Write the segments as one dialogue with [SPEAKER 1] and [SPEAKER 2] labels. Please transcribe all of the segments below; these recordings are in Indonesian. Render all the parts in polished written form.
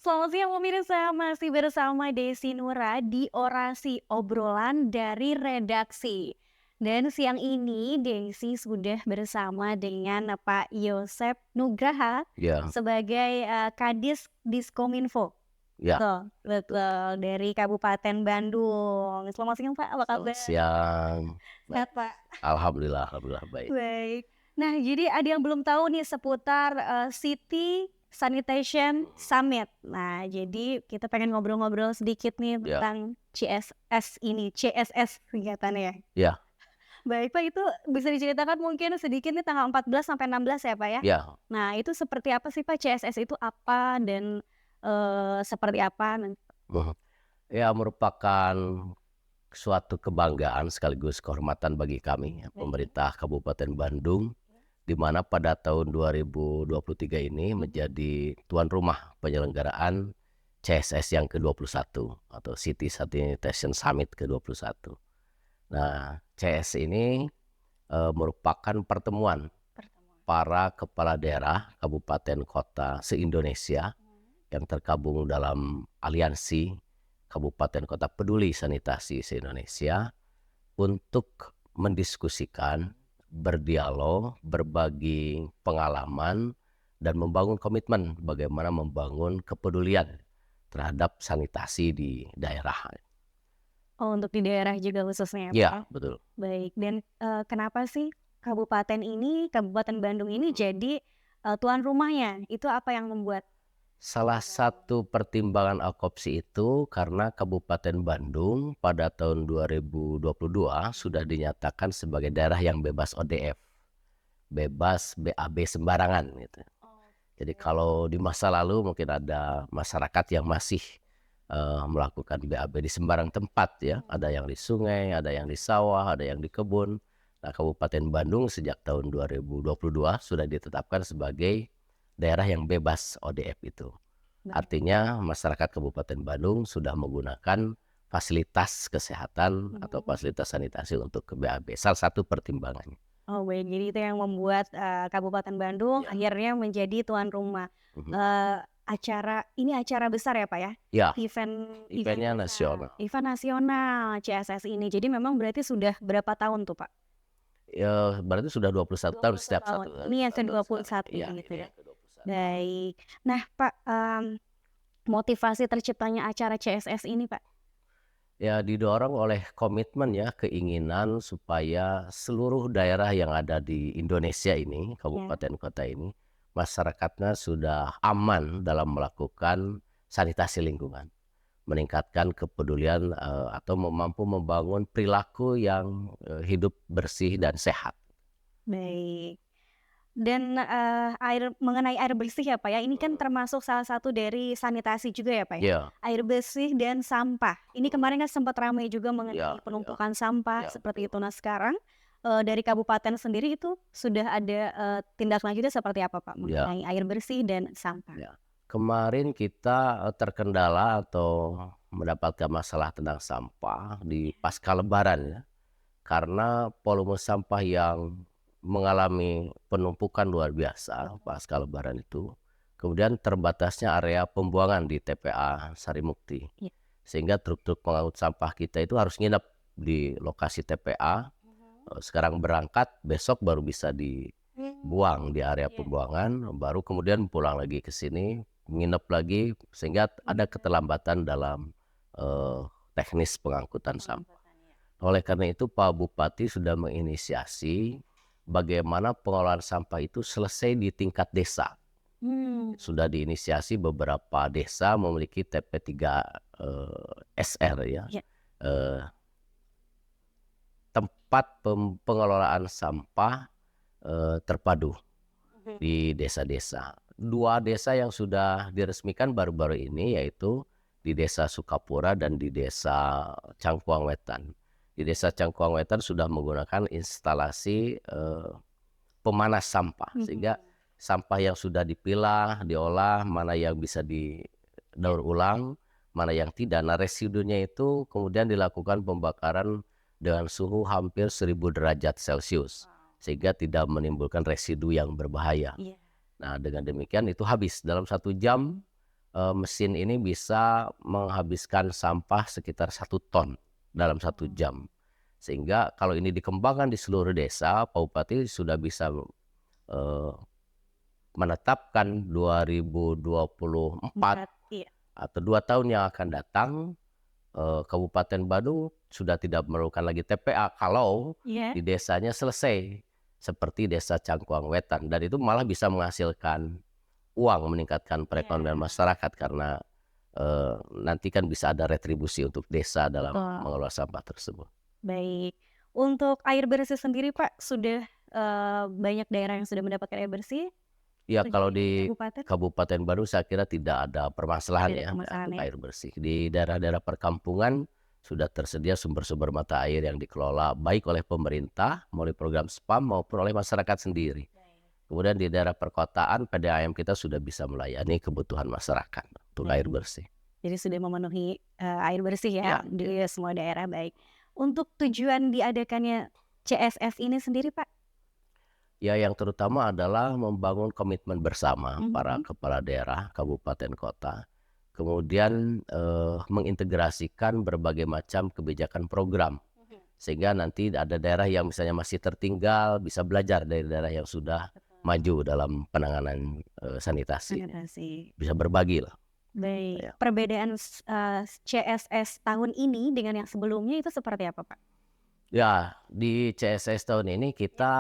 [SPEAKER 1] Selamat siang pemirsa, masih bersama Desi Nura di Orasi Obrolan dari Redaksi. Dan siang ini Desi sudah bersama dengan Pak Yosep Nugraha
[SPEAKER 2] Ya,
[SPEAKER 1] sebagai Kadis Diskominfo.
[SPEAKER 2] ya,
[SPEAKER 1] Betul, betul dari Kabupaten Bandung. Selamat siang Pak, apa
[SPEAKER 2] selamat
[SPEAKER 1] kabar?
[SPEAKER 2] siang. Baik,
[SPEAKER 1] Sehat Pak?
[SPEAKER 2] alhamdulillah baik.
[SPEAKER 1] Baik. Nah, jadi ada yang belum tahu nih seputar City Sanitation Summit. Nah, jadi kita pengen ngobrol-ngobrol sedikit nih
[SPEAKER 2] Ya,
[SPEAKER 1] tentang CSS ini, CSS singkatannya ya.
[SPEAKER 2] ya,
[SPEAKER 1] Baik Pak, itu bisa diceritakan mungkin sedikit nih tanggal 14 sampai 16 ya Pak ya?
[SPEAKER 2] ya.
[SPEAKER 1] Nah, itu seperti apa sih Pak, CSS itu apa dan seperti apa?
[SPEAKER 2] Mhm. Ya, merupakan suatu kebanggaan sekaligus kehormatan bagi kami, ya,
[SPEAKER 1] Baik.
[SPEAKER 2] pemerintah Kabupaten Bandung, di mana pada tahun 2023 ini menjadi tuan rumah penyelenggaraan CSS yang ke-21 atau City Sanitation Summit ke-21. Nah, CS ini merupakan pertemuan
[SPEAKER 1] Pertemuan.
[SPEAKER 2] para kepala daerah, kabupaten, kota se-Indonesia yang tergabung dalam aliansi Kabupaten Kota Peduli Sanitasi se-Indonesia untuk mendiskusikan, berdialog, berbagi pengalaman, dan membangun komitmen bagaimana membangun kepedulian terhadap sanitasi di daerah.
[SPEAKER 1] Oh, untuk di daerah juga khususnya ya Pak ya?
[SPEAKER 2] Ya, betul.
[SPEAKER 1] Baik, dan kenapa sih Kabupaten Bandung ini jadi tuan rumahnya? Itu apa yang membuat
[SPEAKER 2] Salah satu pertimbangan Alkopsi itu karena Kabupaten Bandung pada tahun 2022 sudah dinyatakan sebagai daerah yang bebas ODF, bebas BAB sembarangan gitu. Jadi kalau di masa lalu mungkin ada masyarakat yang masih melakukan BAB di sembarang tempat ya, ada yang di sungai, ada yang di sawah, ada yang di kebun. Nah, Kabupaten Bandung sejak tahun 2022 sudah ditetapkan sebagai daerah yang bebas ODF itu. Artinya masyarakat Kabupaten Bandung sudah menggunakan fasilitas kesehatan atau fasilitas sanitasi untuk ke BAB. Salah satu pertimbangannya.
[SPEAKER 1] Oh baik, jadi itu yang membuat Kabupaten Bandung
[SPEAKER 2] Ya.
[SPEAKER 1] akhirnya menjadi tuan rumah.
[SPEAKER 2] Mhm.
[SPEAKER 1] Acara besar ya Pak ya?
[SPEAKER 2] Ya,
[SPEAKER 1] Event
[SPEAKER 2] eventnya
[SPEAKER 1] besar,
[SPEAKER 2] nasional.
[SPEAKER 1] event nasional CSS ini. Jadi memang berarti sudah berapa tahun tuh Pak?
[SPEAKER 2] Ya, berarti sudah 21 tahun
[SPEAKER 1] 21
[SPEAKER 2] setiap
[SPEAKER 1] tahun.
[SPEAKER 2] satu
[SPEAKER 1] Ini yang
[SPEAKER 2] tahun sekali.
[SPEAKER 1] ke-21
[SPEAKER 2] Iya,
[SPEAKER 1] gitu
[SPEAKER 2] ini
[SPEAKER 1] ya.
[SPEAKER 2] yang ke-21.
[SPEAKER 1] Baik. Nah Pak, motivasi terciptanya acara CSS ini Pak?
[SPEAKER 2] Ya, didorong oleh komitmen ya, keinginan supaya seluruh daerah yang ada di Indonesia ini,
[SPEAKER 1] Ya.
[SPEAKER 2] kabupaten kota ini, masyarakatnya sudah aman dalam melakukan sanitasi lingkungan, meningkatkan kepedulian atau mampu membangun perilaku yang hidup bersih dan sehat.
[SPEAKER 1] Baik. Dan, mengenai air bersih ya, Pak, ya, ini kan termasuk salah satu dari sanitasi juga ya, Pak, ya?
[SPEAKER 2] Ya,
[SPEAKER 1] Air bersih dan sampah. Ini kemarin kan sempat ramai juga
[SPEAKER 2] ya,
[SPEAKER 1] mengenai
[SPEAKER 2] ya,
[SPEAKER 1] penumpukan sampah
[SPEAKER 2] ya,
[SPEAKER 1] seperti
[SPEAKER 2] betul.
[SPEAKER 1] itu. Nah sekarang, dari kabupaten sendiri itu sudah ada, tindak lanjutnya seperti apa, Pak,
[SPEAKER 2] Ya,
[SPEAKER 1] mengenai air bersih dan sampah?
[SPEAKER 2] ya. Kemarin kita terkendala atau mendapatkan masalah tentang sampah di pasca Lebaran ya. Karena volume sampah yang mengalami penumpukan luar biasa pasca Lebaran itu, kemudian terbatasnya area pembuangan di TPA Sarimukti,
[SPEAKER 1] Iya.
[SPEAKER 2] sehingga truk-truk pengangkut sampah kita itu harus nginep di lokasi TPA. Sekarang berangkat, besok baru bisa dibuang di area
[SPEAKER 1] Iya.
[SPEAKER 2] pembuangan, baru kemudian pulang lagi ke sini, nginep lagi, sehingga ada keterlambatan dalam eh, teknis pengangkutan sampah. Oleh karena itu Pak Bupati sudah menginisiasi bagaimana pengelolaan sampah itu selesai di tingkat desa.
[SPEAKER 1] Mmm.
[SPEAKER 2] Sudah diinisiasi beberapa desa memiliki TP3 SR ya,
[SPEAKER 1] Iya.
[SPEAKER 2] eh, tempat pengelolaan sampah terpadu di desa-desa. Dua desa yang sudah diresmikan baru-baru ini yaitu di Desa Sukapura dan di Desa Cangkuang Wetan. Di Desa Cangkuang Wetan sudah menggunakan instalasi pemanas sampah, sehingga sampah yang sudah dipilah, diolah, mana yang bisa didaur ulang, mana yang tidak. Nah, residunya itu kemudian dilakukan pembakaran dengan suhu hampir 1000 derajat Celcius, sehingga tidak menimbulkan residu yang berbahaya.
[SPEAKER 1] Iya.
[SPEAKER 2] Nah, dengan demikian itu habis dalam 1 jam. mesin ini bisa menghabiskan sampah sekitar 1 ton dalam 1 jam. Sehingga kalau ini dikembangkan di seluruh desa, Pak Bupati sudah bisa, eee, menetapkan 2024
[SPEAKER 1] Berat, iya.
[SPEAKER 2] atau 2 tahun yang akan datang, Kabupaten Badung sudah tidak memerlukan lagi TPA kalau
[SPEAKER 1] Iya.
[SPEAKER 2] di desanya selesai, seperti Desa Cangkuang Wetan, dan itu malah bisa menghasilkan uang, meningkatkan perekonomian
[SPEAKER 1] Iya,
[SPEAKER 2] masyarakat karena, nanti kan bisa ada retribusi untuk desa dalam
[SPEAKER 1] betul.
[SPEAKER 2] mengelola sampah tersebut.
[SPEAKER 1] Baik. Untuk air bersih sendiri Pak, sudah, banyak daerah yang sudah mendapatkan air bersih
[SPEAKER 2] Ya
[SPEAKER 1] untuk
[SPEAKER 2] kalau
[SPEAKER 1] di
[SPEAKER 2] di
[SPEAKER 1] kabupaten?
[SPEAKER 2] Kabupaten Bandung saya kira tidak ada permasalahan
[SPEAKER 1] Tidak ada
[SPEAKER 2] ya
[SPEAKER 1] permasalahan
[SPEAKER 2] untuk
[SPEAKER 1] ya?
[SPEAKER 2] air bersih. Di daerah-daerah perkampungan sudah tersedia sumber-sumber mata air yang dikelola baik oleh pemerintah melalui program SPAM maupun oleh masyarakat sendiri.
[SPEAKER 1] Baik.
[SPEAKER 2] Kemudian di daerah perkotaan PDAM kita sudah bisa melayani kebutuhan masyarakat untuk air
[SPEAKER 1] Baik.
[SPEAKER 2] bersih.
[SPEAKER 1] Jadi sudah memenuhi, air bersih ya
[SPEAKER 2] Ya,
[SPEAKER 1] di semua daerah, baik. Untuk tujuan diadakannya CSS ini sendiri Pak?
[SPEAKER 2] ya yang terutama adalah membangun komitmen bersama para
[SPEAKER 1] Mhm.
[SPEAKER 2] kepala daerah, kabupaten, kota. Kemudian mengintegrasikan berbagai macam kebijakan program.
[SPEAKER 1] Mhm.
[SPEAKER 2] Sehingga nanti ada daerah yang misalnya masih tertinggal bisa belajar dari daerah yang sudah
[SPEAKER 1] Betul.
[SPEAKER 2] maju dalam penanganan, sanitasi.
[SPEAKER 1] Sanitasi.
[SPEAKER 2] Bisa berbagi lah,
[SPEAKER 1] Baik.
[SPEAKER 2] ya.
[SPEAKER 1] Perbedaan CSS tahun ini dengan yang sebelumnya itu seperti apa Pak?
[SPEAKER 2] Ya, di CSS tahun ini
[SPEAKER 1] Ya.
[SPEAKER 2] kita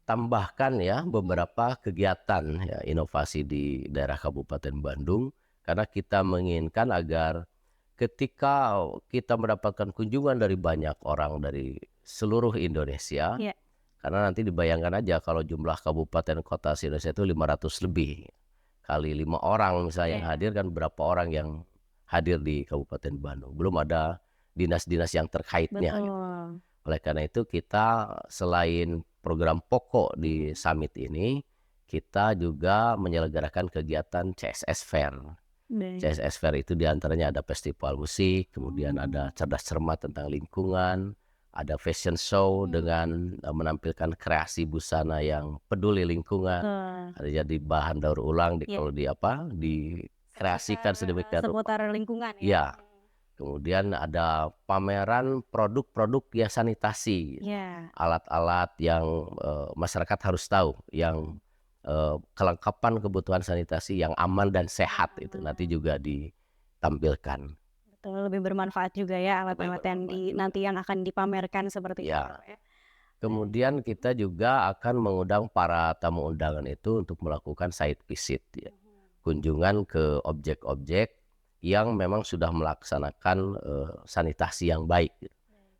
[SPEAKER 2] tambahkan ya
[SPEAKER 1] Mhm.
[SPEAKER 2] beberapa kegiatan ya inovasi di daerah Kabupaten Bandung, karena kita menginginkan agar ketika kita mendapatkan kunjungan dari banyak orang dari seluruh Indonesia.
[SPEAKER 1] Iya,
[SPEAKER 2] Karena nanti dibayangkan aja kalau jumlah kabupaten kota se-Indonesia itu 500 lebih, kali 5 orang misalnya yang
[SPEAKER 1] iya.
[SPEAKER 2] hadir kan berapa orang yang hadir di Kabupaten Bandung. Belum ada dinas-dinas yang terkaitnya gitu.
[SPEAKER 1] Betul.
[SPEAKER 2] Oleh karena itu kita selain program pokok di
[SPEAKER 1] Mhm.
[SPEAKER 2] summit ini, kita juga menyelenggarakan kegiatan CSS Fair.
[SPEAKER 1] Baik.
[SPEAKER 2] CSS Fair itu diantaranya ada festival musik, kemudian
[SPEAKER 1] Oh.
[SPEAKER 2] ada cerdas cermat tentang lingkungan, ada fashion show
[SPEAKER 1] Mhm.
[SPEAKER 2] dengan menampilkan kreasi busana yang peduli lingkungan,
[SPEAKER 1] Betul.
[SPEAKER 2] ada jadi bahan daur ulang
[SPEAKER 1] Iya,
[SPEAKER 2] kalau di apa,
[SPEAKER 1] seputar,
[SPEAKER 2] dikreasikan sedemikian rupa.
[SPEAKER 1] seputar lingkungan ya?
[SPEAKER 2] Ya, kemudian ada pameran produk-produk ya sanitasi,
[SPEAKER 1] Iya.
[SPEAKER 2] alat-alat yang, masyarakat harus tahu, yang, kelengkapan kebutuhan sanitasi yang aman dan
[SPEAKER 1] Yang
[SPEAKER 2] sehat itu nanti
[SPEAKER 1] aman.
[SPEAKER 2] juga ditampilkan.
[SPEAKER 1] Betul, lebih bermanfaat juga ya
[SPEAKER 2] Lebih
[SPEAKER 1] alat-alat yang
[SPEAKER 2] bermanfaat juga.
[SPEAKER 1] nanti yang akan dipamerkan seperti itu ya
[SPEAKER 2] Ya,
[SPEAKER 1] Pak ya? Baik.
[SPEAKER 2] kemudian kita juga akan mengundang para tamu undangan itu untuk melakukan site visit ya,
[SPEAKER 1] Mhm.
[SPEAKER 2] kunjungan ke objek-objek yang memang sudah melaksanakan, sanitasi yang baik.
[SPEAKER 1] Baik.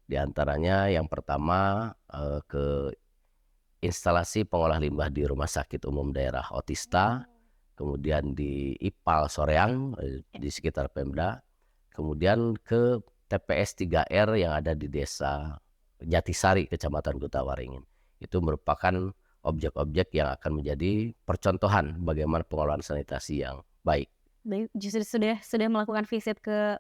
[SPEAKER 2] Di antaranya yang pertama, ke instalasi pengolah limbah di Rumah Sakit Umum Daerah Otista,
[SPEAKER 1] Oh.
[SPEAKER 2] kemudian di IPAL Soreang,
[SPEAKER 1] Ya.
[SPEAKER 2] di sekitar Pemda, kemudian ke TPS 3R yang ada di Desa Jatisari, Kecamatan Kutawaringin. Itu merupakan objek-objek yang akan menjadi percontohan bagaimana pengelolaan sanitasi yang baik.
[SPEAKER 1] Baik, justru sudah melakukan visit ke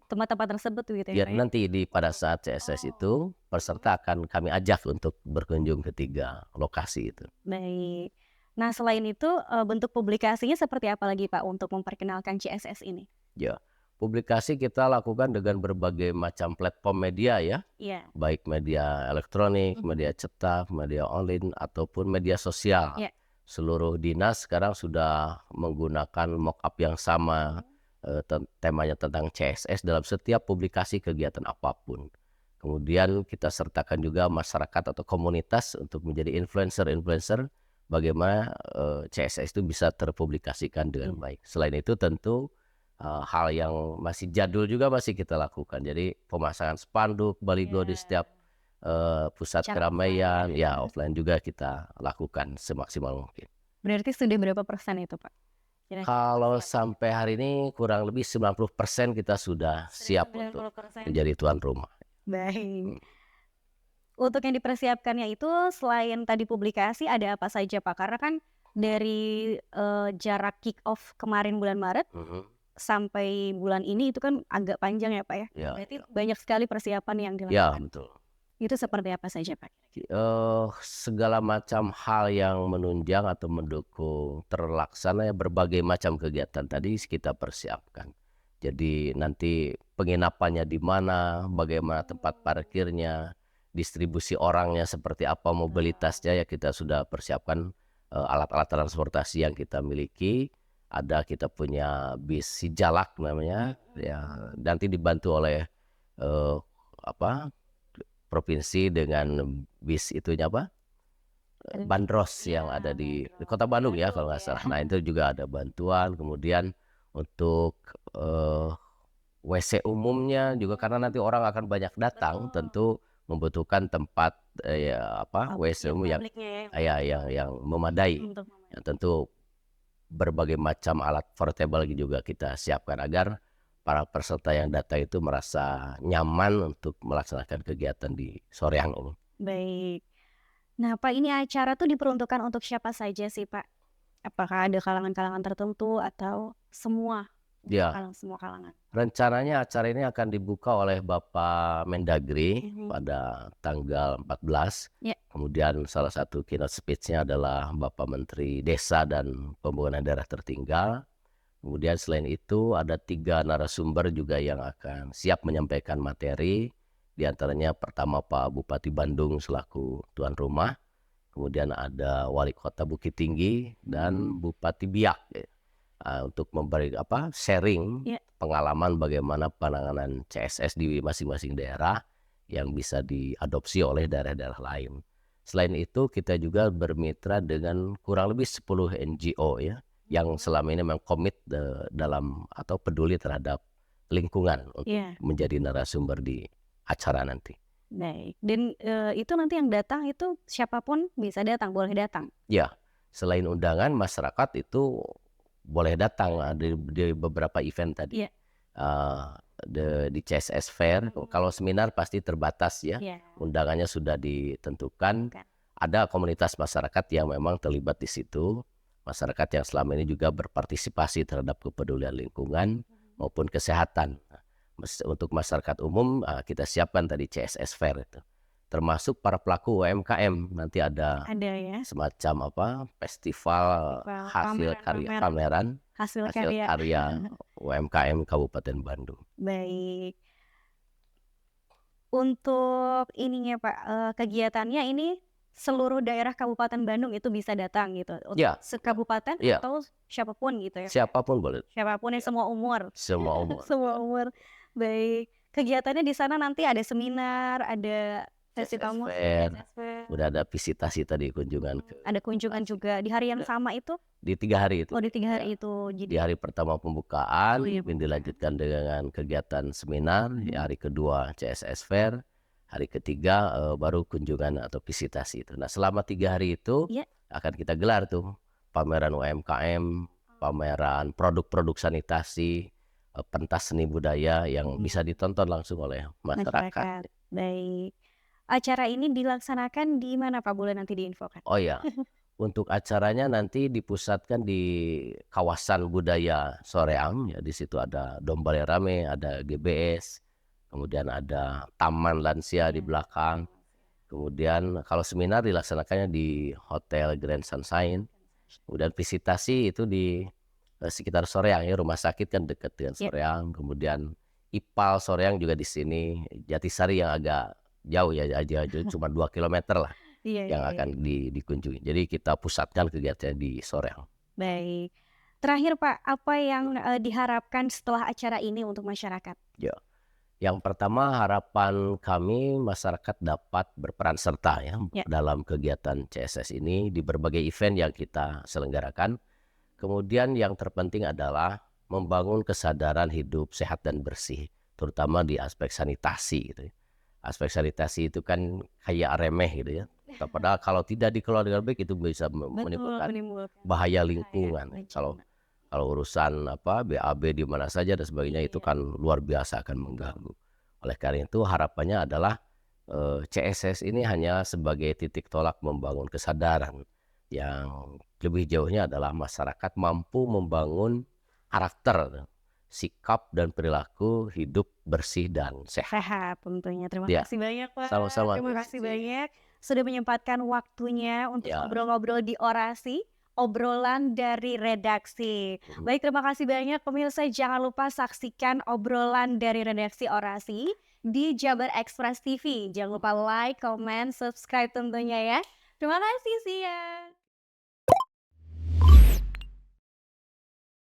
[SPEAKER 1] tempat-tempat tersebut begitu ya
[SPEAKER 2] Ya
[SPEAKER 1] Pak ya?
[SPEAKER 2] nanti pada saat CSS
[SPEAKER 1] Oh.
[SPEAKER 2] itu,
[SPEAKER 1] Mhm.
[SPEAKER 2] peserta akan kami ajak untuk berkunjung ke 3 lokasi itu.
[SPEAKER 1] Baik. Nah selain itu, bentuk publikasinya seperti apa lagi Pak untuk memperkenalkan CSS ini?
[SPEAKER 2] Ya, publikasi kita lakukan dengan berbagai macam platform media ya,
[SPEAKER 1] Iya.
[SPEAKER 2] baik media elektronik,
[SPEAKER 1] Mhm.
[SPEAKER 2] media cetak, media online, ataupun media sosial.
[SPEAKER 1] Iya.
[SPEAKER 2] Seluruh dinas sekarang sudah menggunakan mockup yang sama,
[SPEAKER 1] Mhm.
[SPEAKER 2] temanya tentang CSS dalam setiap publikasi kegiatan apapun. Kemudian kita sertakan juga masyarakat atau komunitas untuk menjadi influencer-influencer bagaimana, CSS itu bisa terpublikasikan dengan
[SPEAKER 1] Iya.
[SPEAKER 2] baik. Selain itu tentu hal yang masih jadul juga masih kita lakukan. Jadi pemasangan spanduk, baligo di
[SPEAKER 1] Iya.
[SPEAKER 2] setiap, pusat
[SPEAKER 1] Secara offline ya?
[SPEAKER 2] keramaian, ya offline juga kita lakukan semaksimal mungkin.
[SPEAKER 1] Berarti sudah berapa persen itu Pak? Kira-kira
[SPEAKER 2] Kalau
[SPEAKER 1] persiapannya?
[SPEAKER 2] sampai hari ini kurang lebih 90% kita sudah
[SPEAKER 1] Sudah
[SPEAKER 2] siap untuk
[SPEAKER 1] 90%.
[SPEAKER 2] menjadi tuan rumah.
[SPEAKER 1] Baik.
[SPEAKER 2] Mmm,
[SPEAKER 1] Untuk yang dipersiapkannya itu selain tadi publikasi ada apa saja Pak? Karena kan dari, jarak kick off kemarin bulan Maret
[SPEAKER 2] mhm,
[SPEAKER 1] sampai bulan ini itu kan agak panjang ya Pak ya?
[SPEAKER 2] ya
[SPEAKER 1] Berarti
[SPEAKER 2] ya.
[SPEAKER 1] banyak sekali persiapan yang
[SPEAKER 2] Ya
[SPEAKER 1] dilakukan.
[SPEAKER 2] betul.
[SPEAKER 1] Itu seperti apa saja, Pak?
[SPEAKER 2] Segala macam hal yang menunjang atau mendukung terlaksana berbagai macam kegiatan tadi kita persiapkan. Jadi nanti penginapannya di mana, bagaimana tempat parkirnya, distribusi orangnya seperti apa, mobilitasnya ya kita sudah persiapkan, alat-alat transportasi yang kita miliki. Ada kita punya bis Sijalak namanya, ya nanti dibantu oleh, eee, apa provinsi dengan bis itunya apa, bandros
[SPEAKER 1] Iya,
[SPEAKER 2] yang ada di
[SPEAKER 1] bandros
[SPEAKER 2] Kota
[SPEAKER 1] di
[SPEAKER 2] Bandung ya
[SPEAKER 1] Bandung
[SPEAKER 2] kalau nggak
[SPEAKER 1] ya.
[SPEAKER 2] salah. Nah itu juga ada bantuan, kemudian untuk, WC umumnya juga karena nanti orang akan banyak datang,
[SPEAKER 1] Betul.
[SPEAKER 2] tentu membutuhkan tempat, ya apa, WC
[SPEAKER 1] Yang
[SPEAKER 2] umum yang
[SPEAKER 1] publiknya ya, yang
[SPEAKER 2] ya
[SPEAKER 1] umum
[SPEAKER 2] yang memadai.
[SPEAKER 1] untuk
[SPEAKER 2] Ya
[SPEAKER 1] memadai.
[SPEAKER 2] tentu berbagai macam alat portable juga kita siapkan agar para peserta yang datang itu merasa nyaman untuk melaksanakan kegiatan di Soreang ini.
[SPEAKER 1] Baik. Nah, Pak, ini acara tuh diperuntukkan untuk siapa saja sih, Pak? Apakah ada kalangan-kalangan tertentu atau semua
[SPEAKER 2] Ya,
[SPEAKER 1] semua kalangan?
[SPEAKER 2] rencananya acara ini akan dibuka oleh Bapak Mendagri
[SPEAKER 1] Mhm.
[SPEAKER 2] pada tanggal 14.
[SPEAKER 1] Ya.
[SPEAKER 2] Kemudian salah satu keynote speech-nya adalah Bapak Menteri Desa dan Pembangunan Daerah Tertinggal. Kemudian selain itu ada 3 narasumber juga yang akan siap menyampaikan materi. Di antaranya pertama Pak Bupati Bandung selaku tuan rumah, kemudian ada Wali Kota Bukit Tinggi dan Bupati Biak ya, untuk memberi sharing
[SPEAKER 1] Ya.
[SPEAKER 2] pengalaman bagaimana penanganan CSS di masing-masing daerah yang bisa diadopsi oleh daerah-daerah lain. Selain itu kita juga bermitra dengan kurang lebih 10 NGO ya, yang selama ini memang komit dalam atau peduli terhadap lingkungan untuk
[SPEAKER 1] Iya,
[SPEAKER 2] menjadi narasumber di acara nanti.
[SPEAKER 1] baik. Dan, itu nanti yang datang itu siapapun bisa datang, boleh datang?
[SPEAKER 2] Ya, selain undangan masyarakat itu boleh datang di beberapa event tadi.
[SPEAKER 1] Iya.
[SPEAKER 2] Eee, di CSS Fair, kalau seminar pasti terbatas ya,
[SPEAKER 1] Iya,
[SPEAKER 2] undangannya sudah ditentukan.
[SPEAKER 1] bukan.
[SPEAKER 2] Ada komunitas masyarakat yang memang terlibat di situ, masyarakat yang selama ini juga berpartisipasi terhadap kepedulian lingkungan maupun kesehatan. Nah, untuk masyarakat umum, kita siapkan tadi CSS Fair itu, termasuk para pelaku UMKM. Nanti ada
[SPEAKER 1] Ada ya,
[SPEAKER 2] semacam festival
[SPEAKER 1] festival
[SPEAKER 2] hasil karya
[SPEAKER 1] pameran-pameran
[SPEAKER 2] pameran
[SPEAKER 1] hasil
[SPEAKER 2] hasil
[SPEAKER 1] karya.
[SPEAKER 2] karya UMKM Kabupaten Bandung.
[SPEAKER 1] Baik. Untuk ininya, Pak, kegiatannya ini seluruh daerah Kabupaten Bandung itu bisa datang gitu? Untuk
[SPEAKER 2] Ya,
[SPEAKER 1] sekabupaten
[SPEAKER 2] iya,
[SPEAKER 1] atau siapapun gitu ya, Pak, ya?
[SPEAKER 2] siapapun boleh,
[SPEAKER 1] Siapapun ya, semua umur?
[SPEAKER 2] semua umur.
[SPEAKER 1] Semua umur. Baik. Kegiatannya di sana nanti ada seminar, ada
[SPEAKER 2] CSS
[SPEAKER 1] festival musik,
[SPEAKER 2] Fair,
[SPEAKER 1] CSS Fair,
[SPEAKER 2] udah ada visitasi tadi kunjungan ke
[SPEAKER 1] ada kunjungan
[SPEAKER 2] lokasi.
[SPEAKER 1] juga di hari yang
[SPEAKER 2] Udah
[SPEAKER 1] sama itu?
[SPEAKER 2] di 3 hari itu.
[SPEAKER 1] Oh, di 3
[SPEAKER 2] Ya,
[SPEAKER 1] hari itu.
[SPEAKER 2] di
[SPEAKER 1] Jadi
[SPEAKER 2] hari pertama
[SPEAKER 1] oh
[SPEAKER 2] pembukaan,
[SPEAKER 1] iya,
[SPEAKER 2] yang
[SPEAKER 1] pembukaan.
[SPEAKER 2] dilanjutkan dengan kegiatan seminar, ya hari kedua CSS Fair, hari ketiga, baru kunjungan atau visitasi itu. Nah selama 3 hari itu
[SPEAKER 1] Iya.
[SPEAKER 2] akan kita gelar tuh pameran UMKM, pameran produk-produk sanitasi, pentas seni budaya yang bisa ditonton langsung oleh masyarakat.
[SPEAKER 1] Masyarakat. Baik. Acara ini dilaksanakan di mana, Pak? Boleh nanti diinfokan?
[SPEAKER 2] Oh ya, untuk acaranya nanti dipusatkan di kawasan budaya Soreang, ya di situ ada Domba Rame, ada GBS, kemudian ada Taman Lansia di
[SPEAKER 1] Iya.
[SPEAKER 2] belakang. Kemudian kalau seminar dilaksanakannya di Hotel Grand Sunshine. Kemudian visitasi itu di sekitar Soreang ya, rumah sakit kan dekat dengan
[SPEAKER 1] Iya.
[SPEAKER 2] Soreang. Kemudian IPAL Soreang juga di sini, Jatisari yang agak jauh ya, cuma 2 kilometer lah
[SPEAKER 1] Iya,
[SPEAKER 2] yang
[SPEAKER 1] iya, iya.
[SPEAKER 2] akan dikunjungi. Jadi kita pusatkan kegiatan di Soreang.
[SPEAKER 1] Baik. Terakhir, Pak, apa yang, diharapkan setelah acara ini untuk masyarakat?
[SPEAKER 2] Ya. Yang pertama harapan kami masyarakat dapat berperan serta ya
[SPEAKER 1] Ya.
[SPEAKER 2] dalam kegiatan CSS ini di berbagai event yang kita selenggarakan. Kemudian yang terpenting adalah membangun kesadaran hidup sehat dan bersih, terutama di aspek sanitasi gitu ya. Aspek sanitasi itu kan kayak remeh gitu ya. Padahal kalau tidak dikelola dengan baik itu bisa
[SPEAKER 1] Betul,
[SPEAKER 2] menimbulkan
[SPEAKER 1] menimbulkan
[SPEAKER 2] bahaya
[SPEAKER 1] bahaya
[SPEAKER 2] lingkungan.
[SPEAKER 1] bencana.
[SPEAKER 2] Kalau urusan BAB di mana saja dan sebagainya itu
[SPEAKER 1] Iya.
[SPEAKER 2] kan luar biasa akan mengganggu. Oleh karena itu harapannya adalah CSS ini hanya sebagai titik tolak membangun kesadaran, yang lebih jauhnya adalah masyarakat mampu membangun karakter sikap dan perilaku hidup bersih dan sehat.
[SPEAKER 1] Sehat tentunya. Terima
[SPEAKER 2] Ya,
[SPEAKER 1] kasih banyak, Pak.
[SPEAKER 2] sama-sama.
[SPEAKER 1] Terima
[SPEAKER 2] Terima
[SPEAKER 1] kasih
[SPEAKER 2] kasih.
[SPEAKER 1] banyak sudah menyempatkan waktunya untuk
[SPEAKER 2] Ya.
[SPEAKER 1] ngobrol-ngobrol di Orasi, obrolan dari redaksi. Baik, terima kasih banyak pemirsa. Jangan lupa saksikan obrolan dari redaksi Orasi di Jabar Express TV. Jangan lupa like, comment, subscribe tentunya ya. Terima kasih, see ya.